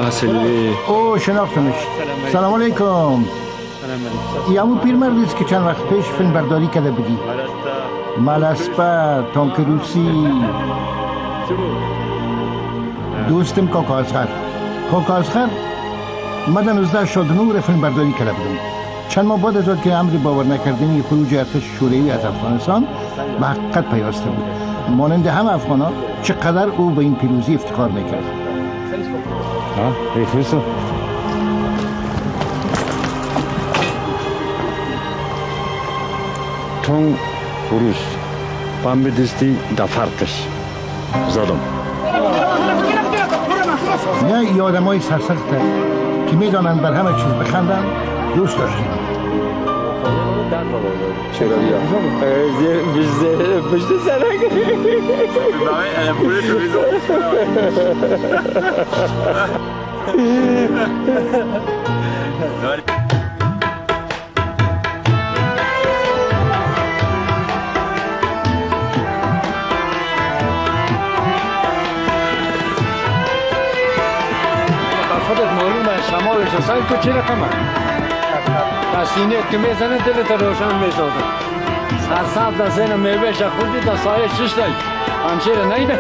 سلوی او شناختمش. سلام علیکم. یا همون پیرمردی است که چند وقت پیش فیلم برداری کرده بودی. ملسپر تانک روسی. دوستم کاکا اصغر من در 1969 فیلم برداری کرده بودم. چند ماه بعد از آن که امر باور نکردنی خروج ارتش شوروی از افغانستان به حقیقت پیاسته بود. مانند همه افغان‌ها چقدر او به این پیروزی افتخار میکرد. ریفوسو تون فروش پام بدستی دفرتش زدم. نه ای آدم های سرسخته که میدانند بر همه چیز بخندن دوست داشتیم. چرا بیا؟ پشت سرک خودت معلومه شمالش اصلا تو چی رقمه؟ سینه که میزنه دلت روشن میسازه. سرسبز از این میوهش خودی در سایه شش دهی همشیره نیده.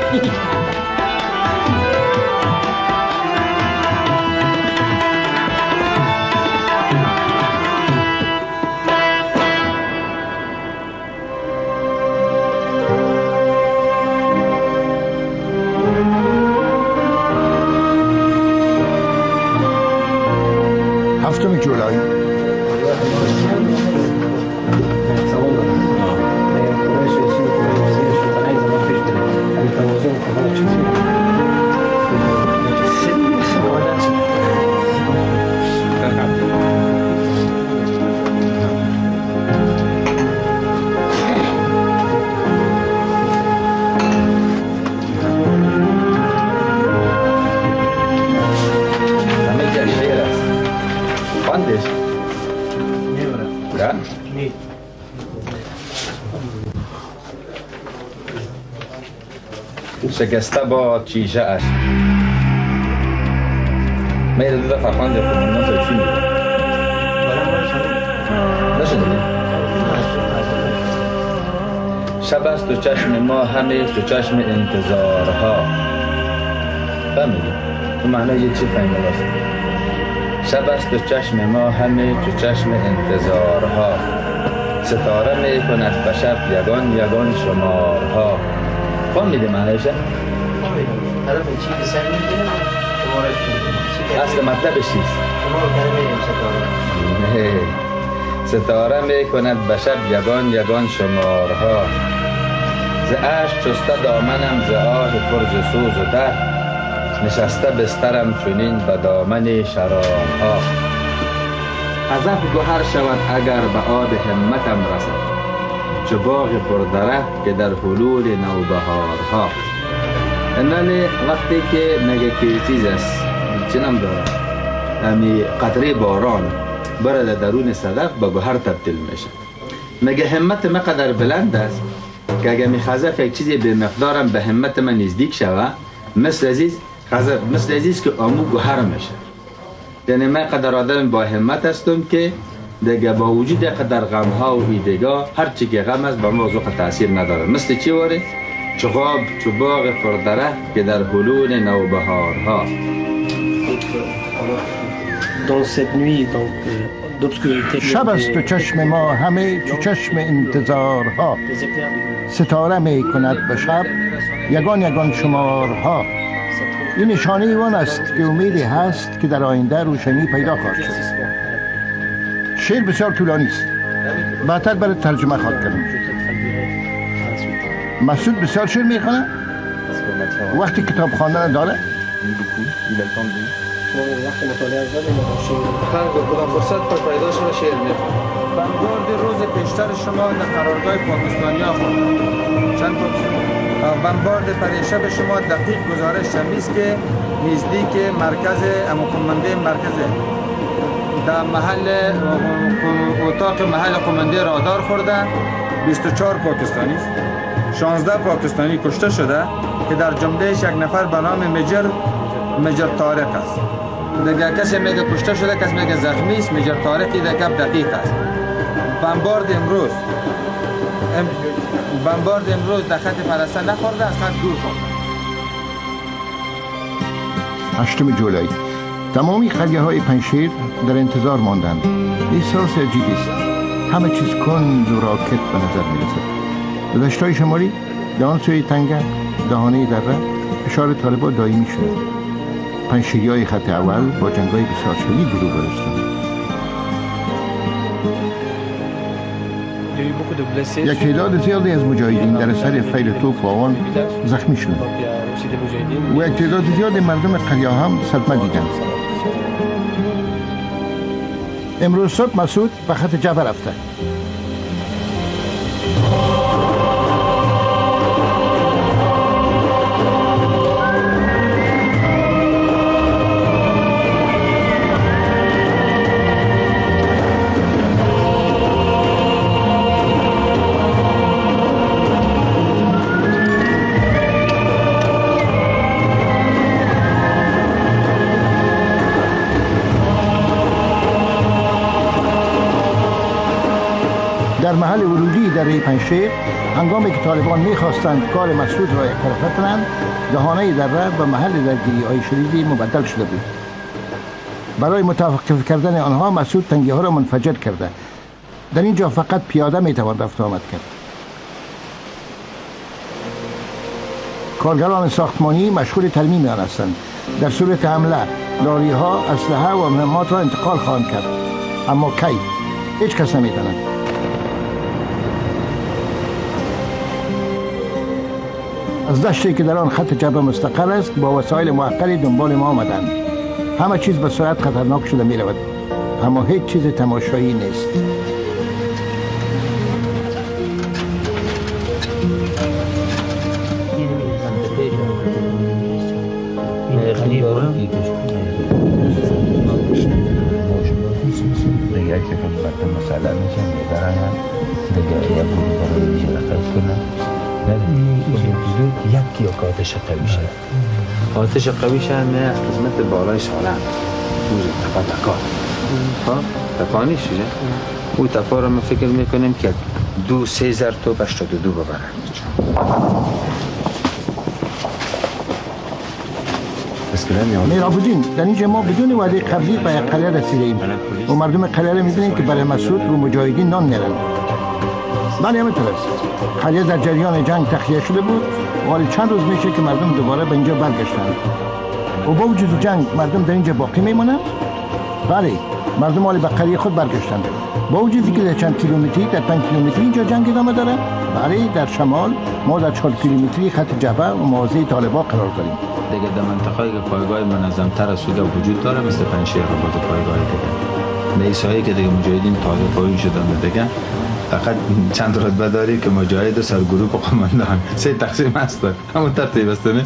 هفتم جولای شکسته با چیشه اش میره دو دفعه خانده فرمانات رو چی میده نشده شب است تو چشم ما همه تو چشم انتظارها فهمیدی؟ تو معنی یه چی فهمیده باست شب است تو چشم ما همه تو چشم انتظارها ستاره میکند به شب یگان شمارها فهمیده معنیشه؟ طرف چی سر میگیره اصل مطلبش چیست؟ ستاره میکند به شب یگان شمارها ز اشک شسته دامنم ز آه پر سوز و درد نشسته بسترم چنین به دامن شرارها خزف گوهر شود اگر به آب همتم رسد چو باغ پردرخت که در حلول نوبهارها اننی وقتی که مگه که چیز است چنم داره همی قطره باران برد درون صدف به گوهر تبدیل میشه مگه همت من قدر بلند است که اگه می خزف یک چیزی به مقدارم به همت من نزدیک شوه مثل عزیز که آمو گوهر میشه یعنی من قدر آدم با همت هستم که دیگه با وجود قدر غم ها و ایدگاه هر چی که غم است به موضوع تاثیر نداره مثل چی واره چو باغ پردرخت که در حلول نوبهارها شب است تو چشم ما همه تو چشم انتظارها ستاره می کند به شب یگان شمارها این نشانه ایوان است که امیدی هست که در آینده روشنی پیدا خواهد شد. شعر بسیار طولانی است بعدتر برای ترجمه خواهد کردم. مسعود بسیار شعر میخونه وقتی کتاب خواندن داره وقت مطالعه از خدا فرصت پر پیدا شده شعر میخونه. بنگارد روز پیشتر شما در قرارگاه پاکستانی ها چند بمبارد پریشب شما دقیق گزارش شمیست که نزدیک مرکز قمانده مرکزه در محل اتاق محل قمانده رادار خورده 24 پاکستانی است 16 پاکستانی کشته شده که در جملهش یک نفر به نام مجر طارق است دیگه کسی میگه کشته شده کسی میگه زخمی است مجر طارقی دیگه دقیق است بمبارد امروز در خط فلسطین نخورده از خط دور خورده 8 جولای تمامی قریه های پنجشیر در انتظار ماندند. احساس عجیبی است. همه چیز کند و راکت به نظر می رسد. در دشت‌های شمالی در آن سوی تنگه دهانه دره فشار طالبان دائمی شده. پنجشیری های خط اول با جنگ‌های بسیار شدید روبرو هستند. یک تعداد زیادی از مجاهدین در اثر فیل توپ و آوان زخمی شدند و یک تعداد زیادی مردم قریه هم صدمه دیدند. امروز صبح مسعود به خط جبهه رفته. در محل ورودی دره پنجشیر هنگامی که طالبان می‌خواستند کار مسعود را یک طرفه کنند دهانه دره به محل درگیری‌های شدیدی مبدل شده بود. برای متوقف کردن آنها مسعود تنگی‌ها را منفجر کرده. در اینجا فقط پیاده می‌توان رفت آمد کرد. کارگران ساختمانی مشغول ترمیم آن هستند. در صورت حمله لاری‌ها اسلحه و مهمات را انتقال خواهند کرد. اما کی؟ هیچ کس نمی‌داند. از دشتی که در آن خط جبهه مستقر است با وسایل معقلی دنبال ما آمدند. همه چیز به سرعت خطرناک شده می رود اما هیچ چیز تماشایی نیست. دیگر که خدمت مسئله میشه میبرن دیگر یه بودی برای ویژه رخص کنن یکی یا که آتش قوی شد آتش قوی شد نه قسمت بالای سالن دوز تفا تفانی شده او تفا را ما فکر میکنیم که 2-3 زر توپ 82 ببرن میرابودین در اینجا ما بدون وعده قبلی به یک قریه رسیده ایم و مردم قریه را میبینیم که برای مسعود و مجاهدین نان میرن. بله همینطور است. قریه در جریان جنگ تخلیه شده بود و حالی چند روز میشه که مردم دوباره به اینجا برگشتند و با وجود جنگ مردم در اینجا باقی میمونند. بله مردم حالی به قریه خود برگشتند با وجودی که در چند کیلومتری در 5 کیلومتری اینجا جنگ ادامه داره. بله در شمال ما در 4 کیلومتری خط جبهه و مواضع طالبان قرار داریم. دیگه در منطقه‌ای که پایگاه منظم‌تر از سودا وجود داره مثل پنجشیر و باز پایگاه دیگه نیسایی که دیگه مجاهدین تازه پایین شدن دیگه فقط چند رتبه داری که مجاهد سرگروه و قماندان 3 تقسیم هست همون ترتیب است نه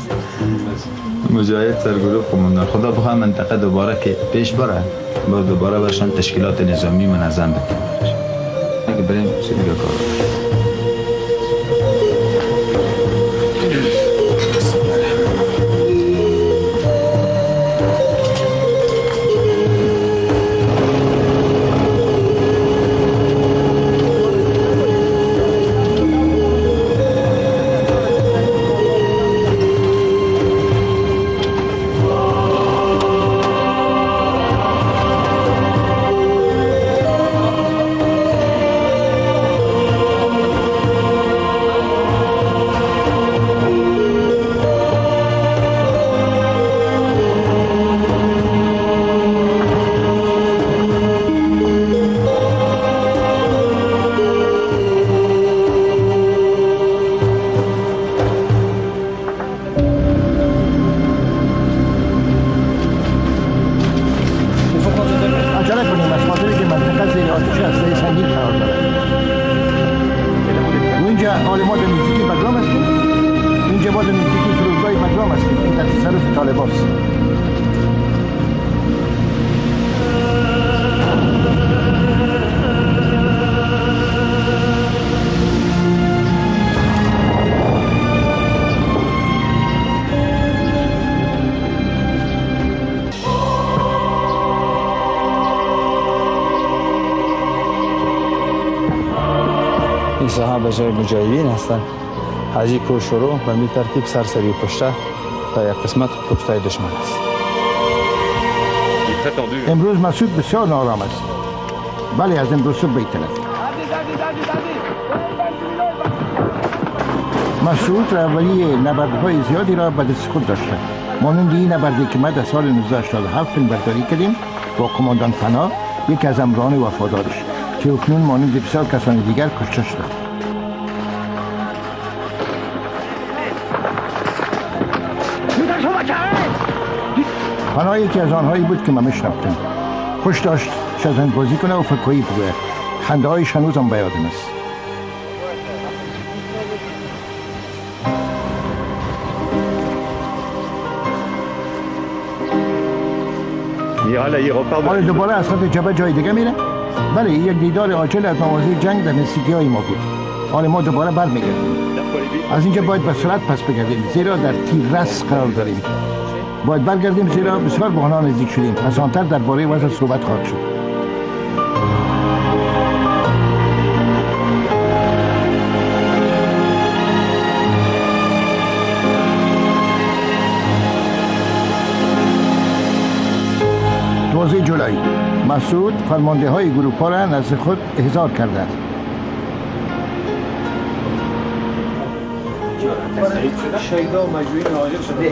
مجاهد سرگروه قماندان خدا بخواه منطقه دوباره که پیش بره با دوباره برشان تشکیلات نظامی منظم بکنه اگه بریم چه دیگه کار پلیس ها به جای مجاهدین هستند. از این کور شروع به می ترتیب سرسری پشته تا یک قسمت پشته دشمن است. امروز مسعود بسیار نارام است. ولی از امروز صبح بی‌طرف. مسعود اولیه نبردهای زیادی را به دست خود داشته. مانند این نبردی که ما در سال 1987 فیلمبرداری کردیم با قماندان فنا، یکی از امران وفادارش که اکنون مانند بسیار کسان دیگر کشته شده. فنا یکی از آنهایی بود که ما میشناختیم. خوش داشت شطرنج بازی کنه و فکایی بگوید. خنده هایش هنوزم به یادم است. حالا دوباره از خط جبهه جای دیگه میره؟ بله، یک دیدار عاجل از موازی جنگ در نزدیکی های ما بود. حالا ما دوباره برمیگردیم. از اینجا باید به سرعت پس بگردیم، زیرا در تیررس قرار داریم. باید برگردیم زیرا بسیار به آنها نزدیک شدیم. پس آنتر درباره وضع صحبت خواهد شد. جولای مسعود فرمانده های گروه ها را نزد خود احضار کرده. شهیدا و مجروحین عاجل شده.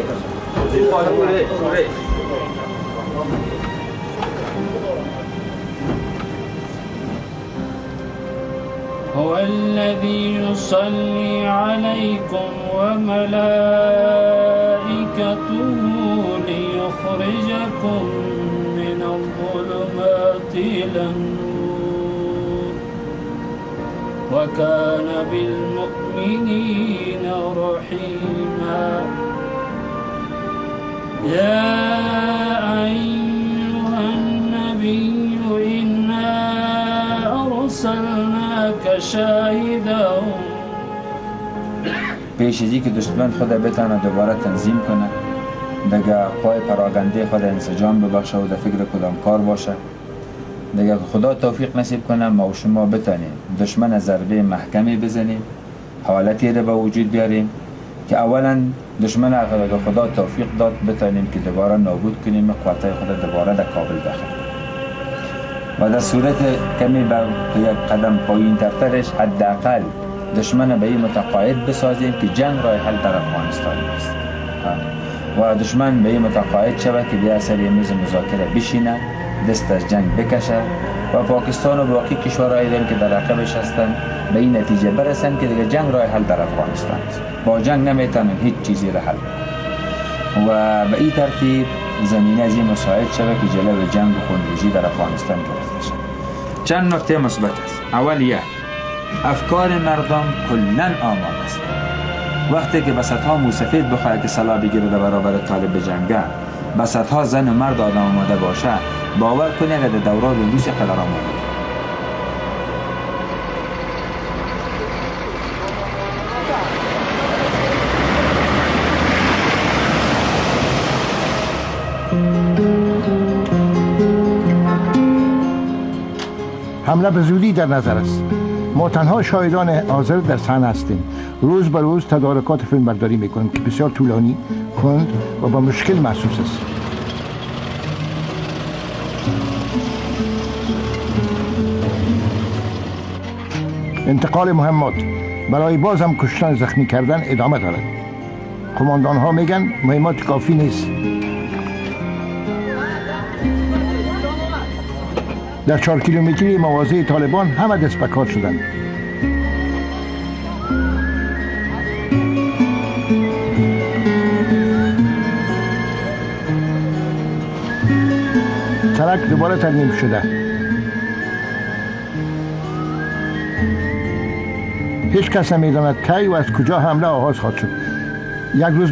هو الذي يصلي عليكم وملائكته ليخرجكم من الظلمات إلى النور وكان بالمؤمنين رحيما. يا أيها النبي إنا أرسلناك شاهدا. پیش از که دشمن خود بتانه دوباره تنظیم کنه، دیگه پای پراگنده خود انسجام ببخشه و در فکر کدام کار باشه، دیگه خدا توفیق نصیب کنه ما و شما بتانیم دشمن ضربه محکمی بزنیم، حالتی رو به وجود بیاریم که اولا دشمن اگر خدا توفیق داد بتانیم که دوباره نابود کنیم، قوتای خود دوباره در کابل بخریم و در صورت کمی به یک قدم پایین ترترش حداقل دشمن به این متقاعد بسازیم که جنگ راه حل در افغانستان است و دشمن به این متقاعد شود که بیا سر میز مذاکره بشینه، دست از جنگ بکشه و پاکستان و باقی کشورهای دیگر که در عقبش هستند به این نتیجه برسن که دیگه جنگ راه حل در افغانستان است. با جنگ نمیتونن هیچ چیزی را حل و به این ترتیب زمینه از این مساعد شود که جلو جنگ و خونریزی در افغانستان گرفته شد. چند نکته مثبت است. اول یک، افکار مردم کلاً آماده است. وقتی که بسطها موسفید بخواهد که سلاح بگیره در برابر طالب بجنگه، بسطها زن و مرد آدم آماده باشه، باور کنید اگر در دوران روسی قدر آماده. حمله به زودی در نظر است. ما تنها شاهدان حاضر در صحنه هستیم. روز به روز تدارکات فیلم برداری میکنیم که بسیار طولانی، کند و با مشکل محسوس است. انتقال مهمات برای باز هم کشتن زخمی کردن ادامه دارد. قماندان ها میگن مهمات کافی نیست. در 4 کیلومتری مواضع طالبان همه دست به کار شدند. ترک دوباره ترمیم شده. هیچ کس نمیداند کی و از کجا حمله آغاز خواهد شد. یک روز